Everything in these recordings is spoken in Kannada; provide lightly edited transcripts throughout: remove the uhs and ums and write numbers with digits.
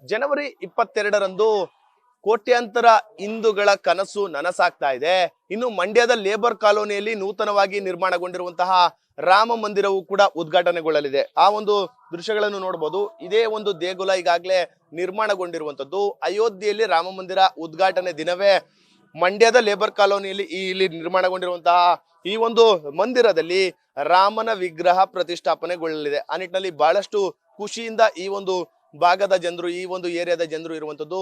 ಜನವರಿ 22ರಂದು ಕೋಟ್ಯಾಂತರ ಹಿಂದೂಗಳ ಕನಸು ನನಸಾಗ್ತಾ ಇದೆ. ಇನ್ನು ಮಂಡ್ಯದ ಲೇಬರ್ ಕಾಲೋನಿಯಲ್ಲಿ ನೂತನವಾಗಿ ನಿರ್ಮಾಣಗೊಂಡಿರುವಂತಹ ರಾಮ ಮಂದಿರವು ಕೂಡ ಉದ್ಘಾಟನೆಗೊಳ್ಳಲಿದೆ. ಆ ಒಂದು ದೃಶ್ಯಗಳನ್ನು ನೋಡಬಹುದು. ಇದೇ ಒಂದು ದೇಗುಲ ಈಗಾಗಲೇ ನಿರ್ಮಾಣಗೊಂಡಿರುವಂತದ್ದು. ಅಯೋಧ್ಯೆಯಲ್ಲಿ ರಾಮ ಮಂದಿರ ಉದ್ಘಾಟನೆ ದಿನವೇ ಮಂಡ್ಯದ ಲೇಬರ್ ಕಾಲೋನಿಯಲ್ಲಿ ಇಲ್ಲಿ ನಿರ್ಮಾಣಗೊಂಡಿರುವಂತಹ ಈ ಒಂದು ಮಂದಿರದಲ್ಲಿ ರಾಮನ ವಿಗ್ರಹ ಪ್ರತಿಷ್ಠಾಪನೆಗೊಳ್ಳಲಿದೆ. ಆ ನಿಟ್ಟಿನಲ್ಲಿ ಬಹಳಷ್ಟು ಖುಷಿಯಿಂದ ಈ ಒಂದು ಭಾಗದ ಜನರು, ಈ ಒಂದು ಏರಿಯಾದ ಜನರು ಇರುವಂತದ್ದು.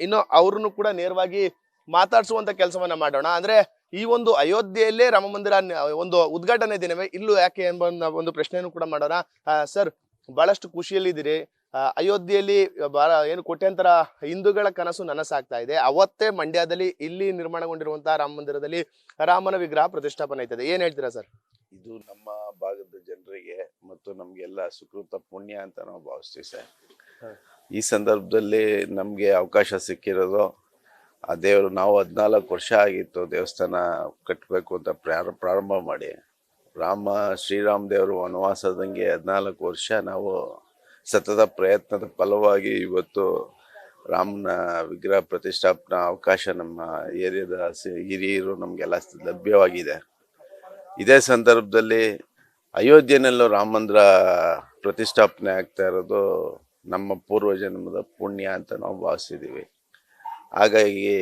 ಇನ್ನು ಅವ್ರನ್ನು ಕೂಡ ನೇರವಾಗಿ ಮಾತಾಡಿಸುವಂತ ಕೆಲಸವನ್ನ ಮಾಡೋಣ. ಅಂದ್ರೆ ಈ ಒಂದು ಅಯೋಧ್ಯೆಯಲ್ಲೇ ರಾಮ ಮಂದಿರ ಒಂದು ಉದ್ಘಾಟನೆ ದಿನವೇ ಇಲ್ಲೂ ಯಾಕೆ ಎಂಬ ಒಂದು ಪ್ರಶ್ನೆಯನ್ನು ಕೂಡ ಮಾಡೋಣ. ಸರ್, ಬಹಳಷ್ಟು ಖುಷಿಯಲ್ಲಿದ್ದೀರಿ. ಅಯೋಧ್ಯೆಯಲ್ಲಿ ಏನು ಕೋಟ್ಯಾಂತರ ಹಿಂದೂಗಳ ಕನಸು ನನಸಾಗ್ತಾ ಇದೆ. ಅವತ್ತೇ ಮಂಡ್ಯದಲ್ಲಿ ಇಲ್ಲಿ ನಿರ್ಮಾಣಗೊಂಡಿರುವಂತಹ ರಾಮ ಮಂದಿರದಲ್ಲಿ ರಾಮನ ವಿಗ್ರಹ ಪ್ರತಿಷ್ಠಾಪನೆ ಆಯ್ತದೆ. ಏನ್ ಹೇಳ್ತೀರಾ ಸರ್? ಇದು ನಮ್ಮ ಭಾಗದ ಜನರಿಗೆ ಮತ್ತು ನಮ್ಗೆಲ್ಲ ಸುಕೃತ ಪುಣ್ಯ ಅಂತ ನಾವು ಭಾವಿಸ್ತೀವಿ ಸರ್. ಈ ಸಂದರ್ಭದಲ್ಲಿ ನಮ್ಗೆ ಅವಕಾಶ ಸಿಕ್ಕಿರೋದು ಆ ದೇವರು. ನಾವು 14 ವರ್ಷ ಆಗಿತ್ತು ದೇವಸ್ಥಾನ ಕಟ್ಟಬೇಕು ಅಂತ ಪ್ರಾರಂಭ ಮಾಡಿ. ಶ್ರೀರಾಮ್ ದೇವರು ವನವಾಸದಂಗೆ 14 ವರ್ಷ ನಾವು ಸತತ ಪ್ರಯತ್ನದ ಫಲವಾಗಿ ಇವತ್ತು ರಾಮನ ವಿಗ್ರಹ ಪ್ರತಿಷ್ಠಾಪನಾ ಅವಕಾಶ ನಮ್ಮ ಏರಿಯಾದ ಹಿರಿಯರು ನಮಗೆಲ್ಲ ಲಭ್ಯವಾಗಿದೆ. ಇದೇ ಸಂದರ್ಭದಲ್ಲಿ ಅಯೋಧ್ಯೆನಲ್ಲೂ ರಾಮ ಮಂದಿರ ಪ್ರತಿಷ್ಠಾಪನೆ ಆಗ್ತಾ ಇರೋದು ನಮ್ಮ ಪೂರ್ವಜನ್ಮದ ಪುಣ್ಯ ಅಂತ ನಾವು ಭಾವಿಸಿದ್ದೀವಿ. ಹಾಗಾಗಿ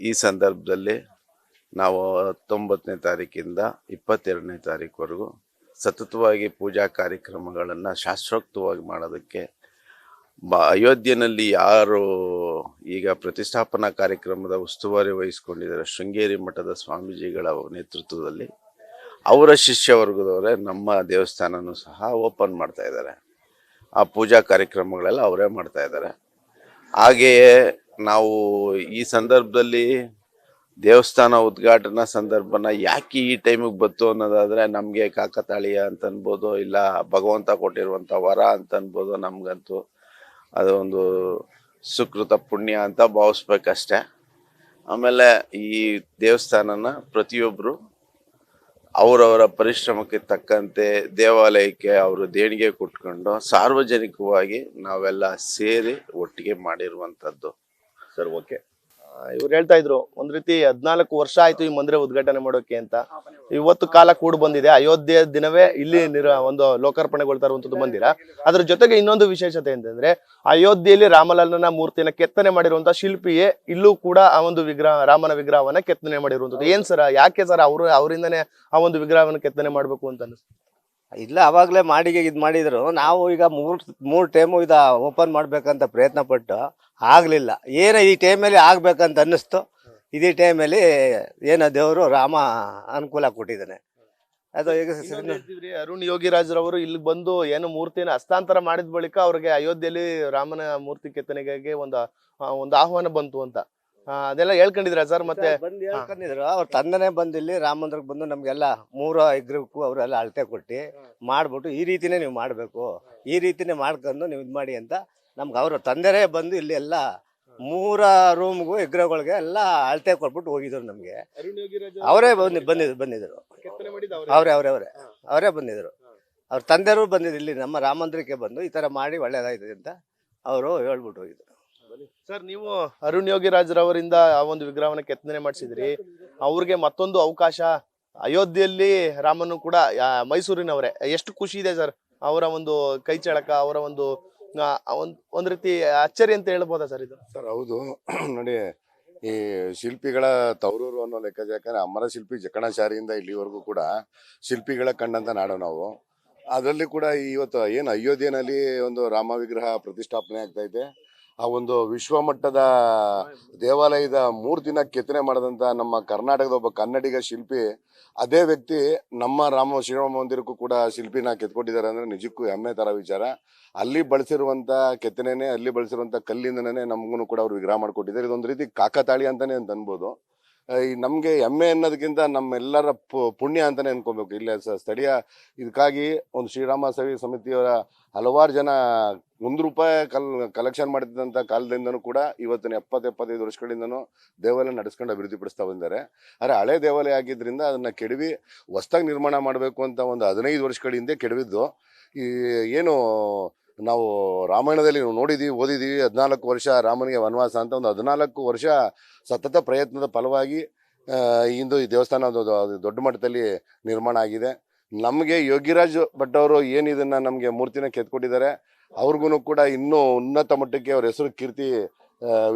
ಈ ಸಂದರ್ಭದಲ್ಲಿ ನಾವು 19ನೇ ತಾರೀಕಿಂದ 22ನೇ ತಾರೀಕುವರೆಗೂ ಸತತವಾಗಿ ಪೂಜಾ ಕಾರ್ಯಕ್ರಮಗಳನ್ನು ಶಾಸ್ತ್ರೋಕ್ತವಾಗಿ ಮಾಡೋದಕ್ಕೆ ಅಯೋಧ್ಯೆಯಲ್ಲಿ ಯಾರು ಈಗ ಪ್ರತಿಷ್ಠಾಪನಾ ಕಾರ್ಯಕ್ರಮದ ಉಸ್ತುವಾರಿ ವಹಿಸ್ಕೊಂಡಿದ್ದಾರೆ, ಶೃಂಗೇರಿ ಮಠದ ಸ್ವಾಮೀಜಿಗಳ ನೇತೃತ್ವದಲ್ಲಿ ಅವರ ಶಿಷ್ಯ ವರ್ಗದವರೇ ನಮ್ಮ ದೇವಸ್ಥಾನನೂ ಸಹ ಓಪನ್ ಮಾಡ್ತಾ ಇದ್ದಾರೆ. ಆ ಪೂಜಾ ಕಾರ್ಯಕ್ರಮಗಳೆಲ್ಲ ಅವರೇ ಮಾಡ್ತಾ ಇದ್ದಾರೆ. ಹಾಗೆಯೇ ನಾವು ಈ ಸಂದರ್ಭದಲ್ಲಿ ದೇವಸ್ಥಾನ ಉದ್ಘಾಟನಾ ಸಂದರ್ಭನ ಯಾಕೆ ಈ ಟೈಮಿಗೆ ಬಂತು ಅನ್ನೋದಾದ್ರೆ ನಮಗೆ ಕಾಕತಾಳೀಯ ಅಂತ ಅನ್ಬೋದು, ಇಲ್ಲ ಭಗವಂತ ಕೊಟ್ಟಿರುವಂಥ ವರ ಅಂತ ಅನ್ಬೋದು. ನಮಗಂತೂ ಅದು ಒಂದು ಸುಕೃತ ಪುಣ್ಯ ಅಂತ ಭಾವಿಸ್ಬೇಕಷ್ಟೆ. ಆಮೇಲೆ ಈ ದೇವಸ್ಥಾನನ ಪ್ರತಿಯೊಬ್ಬರು ಅವರವರ ಪರಿಶ್ರಮಕ್ಕೆ ತಕ್ಕಂತೆ ದೇವಾಲಯಕ್ಕೆ ಅವರು ದೇಣಿಗೆ ಕೊಟ್ಕೊಂಡು ಸಾರ್ವಜನಿಕವಾಗಿ ನಾವೆಲ್ಲ ಸೇರಿ ಒಟ್ಟಿಗೆ ಮಾಡಿರುವಂಥದ್ದು. Sir, okay. ಇವ್ರು ಹೇಳ್ತಾ ಇದ್ರು ಒಂದ್ ರೀತಿ 14 ವರ್ಷ ಆಯ್ತು ಈ ಮಂದಿರ ಉದ್ಘಾಟನೆ ಮಾಡೋಕೆ ಅಂತ. ಇವತ್ತು ಕಾಲ ಕೂಡ ಬಂದಿದೆ. ಅಯೋಧ್ಯೆ ದಿನವೇ ಇಲ್ಲಿ ಒಂದು ಲೋಕಾರ್ಪಣೆಗೊಳ್ತಾ ಇರುವಂತದ್ದು ಮಂದಿರ. ಅದ್ರ ಜೊತೆಗೆ ಇನ್ನೊಂದು ವಿಶೇಷತೆ ಅಂತಂದ್ರೆ ಅಯೋಧ್ಯೆಯಲ್ಲಿ ರಾಮಲಲ್ಲನ ಮೂರ್ತಿನ ಕೆತ್ತನೆ ಮಾಡಿರುವಂತಹ ಶಿಲ್ಪಿಯೇ ಇಲ್ಲೂ ಕೂಡ ಆ ಒಂದು ರಾಮನ ವಿಗ್ರಹವನ್ನ ಕೆತ್ತನೆ ಮಾಡಿರುವಂತದ್ದು. ಏನ್ ಸರ್, ಯಾಕೆ ಸರ್ ಅವರಿಂದನೇ ಆ ಒಂದು ವಿಗ್ರಹವನ್ನು ಕೆತ್ತನೆ ಮಾಡ್ಬೇಕು ಅಂತ ಅನಿಸ್ತು? ಇಲ್ಲ, ಅವಾಗಲೇ ಮಾಡಿಗೆ ಇದು ಮಾಡಿದ್ರು. ನಾವು ಈಗ ಮೂರು ಟೈಮು ಇದು ಓಪನ್ ಮಾಡ್ಬೇಕಂತ ಪ್ರಯತ್ನ ಪಟ್ಟು ಆಗಲಿಲ್ಲ. ಏನೋ ಈ ಟೈಮಲ್ಲಿ ಆಗ್ಬೇಕಂತ ಅನ್ನಿಸ್ತು. ಇದೇ ಟೈಮಲ್ಲಿ ಏನೋ ದೇವರು ರಾಮ ಅನುಕೂಲ ಕೊಟ್ಟಿದ್ದಾನೆ. ಅದು ಈಗ ಅರುಣ್ ಯೋಗಿರಾಜ್ರವರು ಇಲ್ಲಿ ಬಂದು ಏನು ಮೂರ್ತಿನ ಹಸ್ತಾಂತರ ಮಾಡಿದ ಬಳಿಕ ಅವ್ರಿಗೆ ಅಯೋಧ್ಯೆಯಲ್ಲಿ ರಾಮನ ಮೂರ್ತಿ ಕೆತ್ತನೆಗೆ ಒಂದು ಆಹ್ವಾನ ಬಂತು ಅಂತ ಅದೆಲ್ಲ ಹೇಳ್ಕೊಂಡಿದ್ರ ಸರ್? ಮತ್ತೆ ಬಂದು ಹೇಳ್ಕೊಂಡಿದ್ರು. ಅವ್ರ ತಂದನೆ ಬಂದು ಇಲ್ಲಿ ರಾಮ ಮಂದಿರಕ್ಕೆ ಬಂದು ನಮ್ಗೆಲ್ಲ 3 ವಿಗ್ರಹಕ್ಕೂ ಅವರೆಲ್ಲ ಅಳತೆ ಕೊಟ್ಟು ಮಾಡ್ಬಿಟ್ಟು ಈ ರೀತಿನೇ ನೀವು ಮಾಡಬೇಕು, ಈ ರೀತಿನೇ ಮಾಡ್ಕೊಂಡು ನೀವು ಇದು ಮಾಡಿ ಅಂತ ನಮ್ಗೆ ಅವ್ರ ತಂದೆರೇ ಬಂದು ಇಲ್ಲಿ ಎಲ್ಲ 3 ರೂಮ್ಗೂ ವಿಗ್ರಹಗಳಿಗೆ ಎಲ್ಲ ಅಳತೆ ಕೊಟ್ಬಿಟ್ಟು ಹೋಗಿದ್ರು. ನಮ್ಗೆ ಅವರೇ ಬಂದಿದ್ರು. ಅವರೇ ಬಂದಿದ್ರು. ಅವ್ರ ತಂದೆಯವರು ಬಂದಿದ್ರು ಇಲ್ಲಿ ನಮ್ಮ ರಾಮ ಮಂದಿರಕ್ಕೆ ಬಂದು ಈ ತರ ಮಾಡಿ ಒಳ್ಳೇದಾಯ್ತದೆ ಅಂತ ಅವರು ಹೇಳ್ಬಿಟ್ಟು ಹೋಗಿದ್ರು. ಸರ್, ನೀವು ಅರುಣ್ ಯೋಗಿರಾಜ್ರವರಿಂದ ಆ ಒಂದು ವಿಗ್ರಹವನ್ನ ಕೆತ್ತನೆ ಮಾಡಿಸಿದ್ರಿ. ಅವ್ರಿಗೆ ಮತ್ತೊಂದು ಅವಕಾಶ ಅಯೋಧ್ಯೆಯಲ್ಲಿ ರಾಮನು ಕೂಡ ಮೈಸೂರಿನವರೇ. ಎಷ್ಟು ಖುಷಿ ಇದೆ ಸರ್ ಅವರ ಒಂದು ಕೈ ಚಳಕ, ಅವರ ಒಂದ್ ರೀತಿ ಅಚ್ಚರಿ ಅಂತ ಹೇಳ್ಬೋದಾ ಸರ್ ಇದು? ಸರ್ ಹೌದು ನೋಡಿ, ಈ ಶಿಲ್ಪಿಗಳ ತವರೂರು ಅನ್ನೋ ಲೆಕ್ಕಾಚಾರ ಅಮರ ಶಿಲ್ಪಿ ಜಕಣಾಚಾರಿಯಿಂದ ಇಲ್ಲಿವರೆಗೂ ಕೂಡ ಶಿಲ್ಪಿಗಳ ಕಣ್ಣಂತ ನಾಡು ನಾವು. ಅದರಲ್ಲಿ ಕೂಡ ಇವತ್ತು ಏನು ಅಯೋಧ್ಯೆಯಲ್ಲಿ ಒಂದು ರಾಮ ವಿಗ್ರಹ ಪ್ರತಿಷ್ಠಾಪನೆ ಆಗ್ತಾ ಇದೆ. ಆ ಒಂದು ವಿಶ್ವಮಟ್ಟದ ದೇವಾಲಯದ 3 ದಿನ ಕೆತ್ತನೆ ಮಾಡಿದಂಥ ನಮ್ಮ ಕರ್ನಾಟಕದ ಒಬ್ಬ ಕನ್ನಡಿಗ ಶಿಲ್ಪಿ, ಅದೇ ವ್ಯಕ್ತಿ ನಮ್ಮ ಶ್ರೀರಾಮ ಮಂದಿರಕ್ಕೂ ಕೂಡ ಶಿಲ್ಪಿನ ಕೆತ್ಕೊಟ್ಟಿದ್ದಾರೆ ಅಂದರೆ ನಿಜಕ್ಕೂ ಹೆಮ್ಮೆ ಥರ ವಿಚಾರ. ಅಲ್ಲಿ ಬಳಸಿರುವಂಥ ಕೆತ್ತನೆನೇ, ಅಲ್ಲಿ ಬಳಸಿರುವಂಥ ಕಲ್ಲಿಂದನೇ ನಮಗೂ ಕೂಡ ಅವ್ರು ವಿಗ್ರಹ ಮಾಡಿಕೊಟ್ಟಿದ್ದಾರೆ. ಇದೊಂದು ರೀತಿ ಕಾಕತಾಳಿ ಅಂತಲೇ ಅಂತ ಅನ್ಬೋದು. ಈ ನಮಗೆ ಹೆಮ್ಮೆ ಅನ್ನೋದಕ್ಕಿಂತ ನಮ್ಮೆಲ್ಲರ ಪುಣ್ಯ ಅಂತಾನೆ ಅನ್ಕೋಬೇಕು. ಇಲ್ಲ ಸ್ಥಳೀಯ ಇದಕ್ಕಾಗಿ ಒಂದು ಶ್ರೀರಾಮ ಸೇವೆ ಸಮಿತಿಯವರ ಹಲವಾರು ಜನ ₹1 ಕಲೆಕ್ಷನ್ ಮಾಡಿದಂಥ ಕಾಲದಿಂದನೂ ಕೂಡ ಇವತ್ತಿನ 70-75 ವರ್ಷಗಳಿಂದನೂ ದೇವಾಲಯ ನಡೆಸ್ಕೊಂಡು ಅಭಿವೃದ್ಧಿಪಡಿಸ್ತಾ ಬಂದಿದ್ದಾರೆ. ಆದರೆ ಹಳೆ ದೇವಾಲಯ ಆಗಿದ್ದರಿಂದ ಅದನ್ನು ಕೆಡವಿ ಹೊಸದಾಗಿ ನಿರ್ಮಾಣ ಮಾಡಬೇಕು ಅಂತ ಒಂದು 15 ವರ್ಷಗಳ ಹಿಂದೆ ಕೆಡವಿದ್ದು. ಈ ಏನು ನಾವು ರಾಮಾಯಣದಲ್ಲಿ ನೋಡಿದ್ದೀವಿ, ಓದಿದ್ದೀವಿ. 14 ವರ್ಷ ರಾಮನಿಗೆ ವನವಾಸ ಅಂತ, ಒಂದು 14 ವರ್ಷ ಸತತ ಪ್ರಯತ್ನದ ಫಲವಾಗಿ ಇಂದು ಈ ದೇವಸ್ಥಾನ ಒಂದು ದೊಡ್ಡ ಮಟ್ಟದಲ್ಲಿ ನಿರ್ಮಾಣ ಆಗಿದೆ. ನಮಗೆ ಯೋಗಿರಾಜ್ ಭಟ್ ಅವರು ಏನು ಇದನ್ನು ನಮಗೆ ಮೂರ್ತಿನ ಕೆತ್ಕೊಟ್ಟಿದ್ದಾರೆ, ಅವ್ರಿಗೂ ಕೂಡ ಇನ್ನೂ ಉನ್ನತ ಮಟ್ಟಕ್ಕೆ ಅವ್ರ ಹೆಸರು ಕೀರ್ತಿ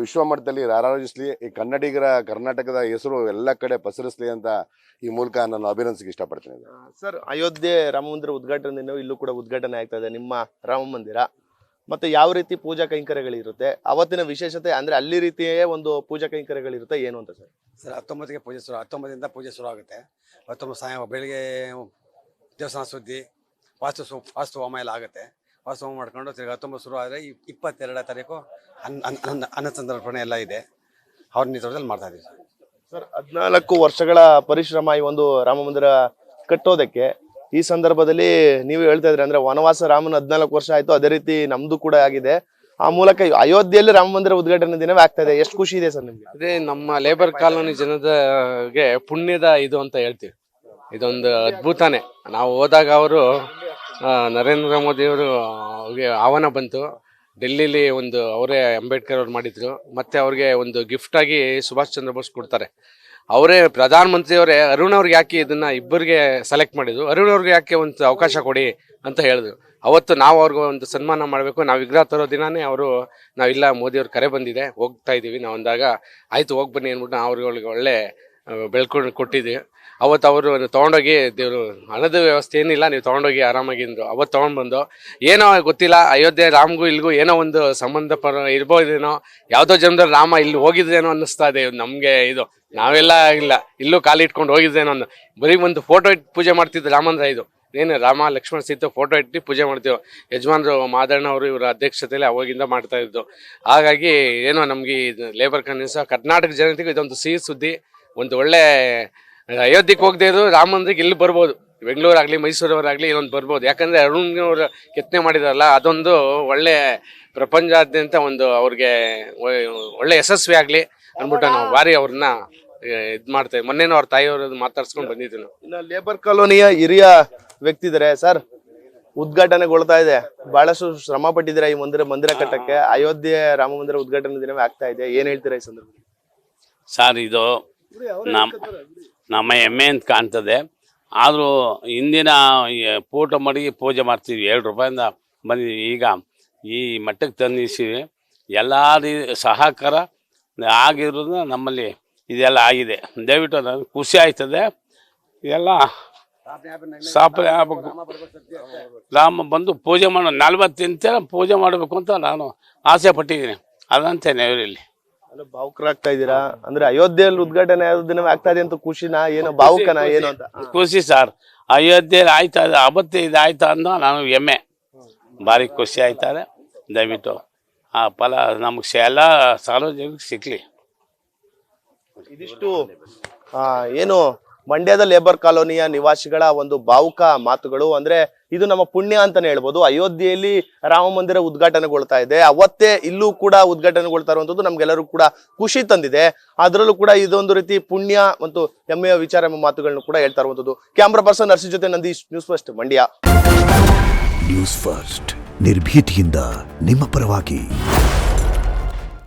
ವಿಶ್ವ ಮಟ್ಟದಲ್ಲಿ ರಾರಾಜಿಸಲಿ, ಈ ಕನ್ನಡಿಗರ ಕರ್ನಾಟಕದ ಹೆಸರು ಎಲ್ಲ ಕಡೆ ಪಸರಿಸಲಿ ಅಂತ ಈ ಮೂಲಕ ನಾನು ಅಭಿನಂದಿಸಕ್ಕೆ ಇಷ್ಟಪಡ್ತೀನಿ. ಸರ್, ಅಯೋಧ್ಯೆ ರಾಮ ಮಂದಿರ ಉದ್ಘಾಟನೆ ಇಲ್ಲೂ ಕೂಡ ಉದ್ಘಾಟನೆ ಆಗ್ತಾ ಇದೆ ನಿಮ್ಮ ರಾಮ ಮಂದಿರ. ಮತ್ತೆ ಯಾವ ರೀತಿ ಪೂಜಾ ಕೈಂಕರ್ಯಗಳಿರುತ್ತೆ, ಅವತ್ತಿನ ವಿಶೇಷತೆ ಅಂದ್ರೆ ಅಲ್ಲಿ ರೀತಿಯೇ ಒಂದು ಪೂಜಾ ಕೈಂಕರ್ಯಗಳಿರುತ್ತೆ ಏನು ಅಂತ ಸರ್? ಸರ್ 19ಗೆ ಪೂಜೆ ಶುರು, 19ರಿಂದ ಪೂಜೆ ಶುರು ಆಗುತ್ತೆ. 19 ಸಾಯ ಬೆಳಿಗ್ಗೆ ದೇವಸ್ಥಾನ ಸುದ್ದಿ, ವಾಸ್ತು ಹೋಮ ಎಲ್ಲ ಆಗುತ್ತೆ. ವಾಸ್ತು ಹೋಮ ಮಾಡ್ಕೊಂಡು ತಿರ್ಗಿ 19 ಶುರು ಆದರೆ 22 ತಾರೀಕು ಅನ್ನ ಸಂದರ್ಪಣೆ ಎಲ್ಲ ಇದೆ. ಅವ್ರ ನೇತೃತ್ವದಲ್ಲಿ ಮಾಡ್ತಾ ಇದ್ದೀವಿ ಸರ್. 14 ವರ್ಷಗಳ ಪರಿಶ್ರಮ ಈ ಒಂದು ರಾಮ ಮಂದಿರ ಕಟ್ಟೋದಕ್ಕೆ. ಈ ಸಂದರ್ಭದಲ್ಲಿ ನೀವು ಹೇಳ್ತಾ ಇದ್ರಿ ಅಂದ್ರೆ ವನವಾಸ ರಾಮನ 14 ವರ್ಷ ಆಯ್ತು, ಅದೇ ರೀತಿ ನಮ್ದು ಕೂಡ ಆಗಿದೆ. ಆ ಮೂಲಕ ಅಯೋಧ್ಯೆಯಲ್ಲಿ ರಾಮ ಮಂದಿರ ಉದ್ಘಾಟನೆ ದಿನವೇ ಆಗ್ತಾ ಇದೆ. ಎಷ್ಟು ಖುಷಿ ಇದೆ ಸರ್ ನಿಮ್ಗೆ? ಅದೇ ನಮ್ಮ ಲೇಬರ್ ಕಾಲೋನಿ ಜನದಗೆ ಪುಣ್ಯದ ಇದು ಅಂತ ಹೇಳ್ತೀವಿ. ಇದೊಂದು ಅದ್ಭುತನೇ. ನಾವು ಹೋದಾಗ ಅವರು ನರೇಂದ್ರ ಮೋದಿ ಅವರು ಆಹ್ವಾನ ಬಂತು. ಡೆಲ್ಲಿಲಿ ಒಂದು ಅವರೇ ಅಂಬೇಡ್ಕರ್ ಅವ್ರು ಮಾಡಿದ್ರು. ಮತ್ತೆ ಅವ್ರಿಗೆ ಒಂದು ಗಿಫ್ಟ್ ಆಗಿ ಸುಭಾಷ್ ಚಂದ್ರ ಬೋಸ್ ಕೊಡ್ತಾರೆ. ಅವರೇ ಪ್ರಧಾನ ಮಂತ್ರಿಯವರೇ ಅರುಣ್ ಅವ್ರಿಗೆ ಯಾಕೆ ಇದನ್ನ ಇಬ್ಬರಿಗೆ ಸೆಲೆಕ್ಟ್ ಮಾಡಿದ್ರು, ಅರುಣ್ ಅವ್ರಿಗೆ ಯಾಕೆ ಒಂದು ಅವಕಾಶ ಕೊಡಿ ಅಂತ ಹೇಳಿದ್ರು. ಅವತ್ತು ನಾವು ಅವ್ರಿಗೆ ಒಂದು ಸನ್ಮಾನ ಮಾಡಬೇಕು. ನಾವು ವಿಗ್ರಹ ತರೋ ದಿನಾನೇ ಅವರು ನಾವಿಲ್ಲ ಮೋದಿಯವ್ರ ಕರೆ ಬಂದಿದೆ ಹೋಗ್ತಾ ಇದ್ದೀವಿ ನಾವು ಅಂದಾಗ ಆಯ್ತು ಹೋಗಿ ಬನ್ನಿ ಅಂದ್ಬಿಟ್ಟು ನಾವು ಅವ್ರಿಗೆ ಒಳ್ಳೆ ಬೆಳ್ಕೊಂಡು ಕೊಟ್ಟಿದ್ವಿ. ಅವತ್ತು ಅವರು ತೊಗೊಂಡೋಗಿ ದೇವರು ಹಣದ ವ್ಯವಸ್ಥೆ ಏನಿಲ್ಲ, ನೀವು ತೊಗೊಂಡೋಗಿ ಆರಾಮಾಗಿ ಅಂದರು. ಅವತ್ತು ತೊಗೊಂಡ್ಬಂದು ಏನೋ ಗೊತ್ತಿಲ್ಲ, ಅಯೋಧ್ಯೆ ರಾಮ್ಗೂ ಇಲ್ಲಿಗೂ ಏನೋ ಒಂದು ಸಂಬಂಧ ಇರ್ಬೋದೇನೋ, ಯಾವುದೋ ಜನ್ಮದಲ್ಲಿ ರಾಮ ಇಲ್ಲಿ ಹೋಗಿದ್ದೇನೋ ಅನ್ನಿಸ್ತಾ ಇದೆ ನಮಗೆ. ಇದು ನಾವೆಲ್ಲ ಇಲ್ಲ ಇಲ್ಲೂ ಕಾಲಿಟ್ಕೊಂಡು ಹೋಗಿದ್ದೇನೋ ಅನ್ನೋ, ಬರೀ ಒಂದು ಫೋಟೋ ಇಟ್ಟು ಪೂಜೆ ಮಾಡ್ತಿದ್ದು ರಾಮಂದ್ರ. ಇದು ಏನು ರಾಮ ಲಕ್ಷ್ಮಣ ಸೀತೆ ಫೋಟೋ ಇಟ್ಟು ಪೂಜೆ ಮಾಡ್ತೀವಿ. ಯಜಮಾನ್ರು ಮಾದಣ್ಣ ಅವರು ಇವರ ಅಧ್ಯಕ್ಷತೆಯಲ್ಲಿ ಅವಾಗಿಂದ ಮಾಡ್ತಾ ಇದ್ದು. ಹಾಗಾಗಿ ಏನೋ ನಮಗೆ ಇದು ಲೇಬರ್ ಕನ್ವಿನ್ಸ್ ಕರ್ನಾಟಕ ಜನತೆಗೂ ಇದೊಂದು ಸಿಹಿ ಸುದ್ದಿ. ಒಂದು ಒಳ್ಳೆ ಅಯೋಧ್ಯೆಗೆ ಹೋಗದೆ ಇದ್ರು ರಾಮ ಮಂದಿರಕ್ಕೆ ಇಲ್ಲಿ ಬರ್ಬೋದು, ಬೆಂಗಳೂರಾಗಲಿ ಮೈಸೂರವರಾಗಲಿ ಇನ್ನೊಂದು ಬರ್ಬೋದು. ಯಾಕಂದರೆ ಅರುಣ್ನವರು ಕೆತ್ತನೆ ಮಾಡಿದಾರಲ್ಲ, ಅದೊಂದು ಒಳ್ಳೆ ಪ್ರಪಂಚಾದ್ಯಂತ ಒಂದು ಅವ್ರಿಗೆ ಒಳ್ಳೆ ಯಶಸ್ವಿ ಆಗಲಿ ಅಂದ್ಬಿಟ್ಟು ನಾವು ಭಾರಿ ಅವ್ರನ್ನ ಇದು ಮಾಡ್ತೇವೆ. ಮೊನ್ನೆನೂ ಅವ್ರ ತಾಯಿಯವ್ರದ್ದು ಮಾತಾಡ್ಸ್ಕೊಂಡು ಬಂದಿದ್ವಿ ನಾವು. ಇನ್ನು ಲೇಬರ್ ಕಾಲೋನಿಯ ಹಿರಿಯ ವ್ಯಕ್ತಿ ಇದ್ದಾರೆ ಸರ್. ಉದ್ಘಾಟನೆಗೊಳ್ತಾ ಇದೆ, ಬಹಳಷ್ಟು ಶ್ರಮ ಪಟ್ಟಿದ್ದೀರಾ ಈ ಮಂದಿರ ಕಟ್ಟಕ್ಕೆ. ಅಯೋಧ್ಯೆ ರಾಮ ಮಂದಿರ ಉದ್ಘಾಟನೆ ದಿನವೇ ಆಗ್ತಾ ಇದೆ, ಏನ್ ಹೇಳ್ತೀರಾ ಈ ಸಂದರ್ಭದಲ್ಲಿ? ಸರ್, ಇದು ನಮ್ಮ ಹೆಮ್ಮೆ ಅಂತ ಕಾಣ್ತದೆ. ಆದರೂ ಹಿಂದಿನ ಫೋಟೋ ಮಡಗಿ ಪೂಜೆ ಮಾಡ್ತೀವಿ, 2 ರೂಪಾಯಿಂದ ಬಂದಿದ್ದೀವಿ. ಈಗ ಈ ಮಟ್ಟಕ್ಕೆ ತಂದಿದ್ದೀವಿ. ಎಲ್ಲ ಸಹಕಾರ ಆಗಿರೋದು ನಮ್ಮಲ್ಲಿ ಇದೆಲ್ಲ ಆಗಿದೆ. ದಯವಿಟ್ಟು ನನಗೆ ಖುಷಿ ಆಯ್ತದೆ. ಇದೆಲ್ಲ ಸ್ಥಾಪನೆ ಆಗಬೇಕು. ರಾಮ ಬಂದು ಪೂಜೆ ಮಾಡೋ 40 ದಿನ ಪೂಜೆ ಮಾಡಬೇಕು ಅಂತ ನಾನು ಆಸೆ ಪಟ್ಟಿದ್ದೀನಿ. ಅದಂತೆ ನೆವರಲ್ಲಿ ಭಾವುಕರಾಗ್ತಾ ಇದ್ದೀರಾ ಅಂದ್ರೆ ಅಯೋಧ್ಯೆಯಲ್ಲಿ ಉದ್ಘಾಟನೆ ದಿನವೇ ಆಗ್ತಾ ಇದೆ ಅಂತ ಖುಷಿನಾ ಏನೋ ಭಾವುಕನ ಏನು ಅಂತ? ಖುಷಿ ಸರ್. ಅಯೋಧ್ಯೆಯಲ್ಲಿ ಆಯ್ತಾ ಅವತ್ತೇ ಇದಾಯ್ತಾ ಅನ್ನೋ ನಾನು ಹೆಮ್ಮೆ, ಭಾರಿ ಖುಷಿ ಆಯ್ತಾರೆ. ದಯವಿಟ್ಟು ಆ ಫಲ ನಮಗೆ ಎಲ್ಲ ಸಾರ್ವಜನಿಕರಿಗೆ ಸಿಕ್ಲಿ. ಇದಿಷ್ಟು ಏನು ಮಂಡ್ಯದ ಲೇಬರ್ ಕಾಲೋನಿಯ ನಿವಾಸಿಗಳ ಒಂದು ಭಾವುಕ ಮಾತುಗಳು. ಅಂದ್ರೆ ಇದು ನಮ್ಮ ಪುಣ್ಯ ಅಂತಾನೆ ಹೇಳ್ಬೋದು. ಅಯೋಧ್ಯೆಯಲ್ಲಿ ರಾಮ ಮಂದಿರ ಉದ್ಘಾಟನೆಗೊಳ್ತಾ ಇದೆ, ಅವತ್ತೇ ಇಲ್ಲೂ ಕೂಡ ಉದ್ಘಾಟನೆಗೊಳ್ತಾ ಇರುವಂತದ್ದು ನಮ್ಗೆಲ್ಲರೂ ಕೂಡ ಖುಷಿ ತಂದಿದೆ. ಅದರಲ್ಲೂ ಕೂಡ ಇದೊಂದು ರೀತಿ ಪುಣ್ಯ ಮತ್ತು ಹೆಮ್ಮೆಯ ವಿಚಾರ ಎಂಬ ಮಾತುಗಳನ್ನು ಕೂಡ ಹೇಳ್ತಾ ಇರುವಂತದ್ದು. ಕ್ಯಾಮ್ರಾ ಪರ್ಸನ್ ನರ್ಸಿ ಜೊತೆ Nandish, news first Mandya. News first ನಿರ್ಭೀತಿಯಿಂದ ನಿಮ್ಮ ಪರವಾಗಿ.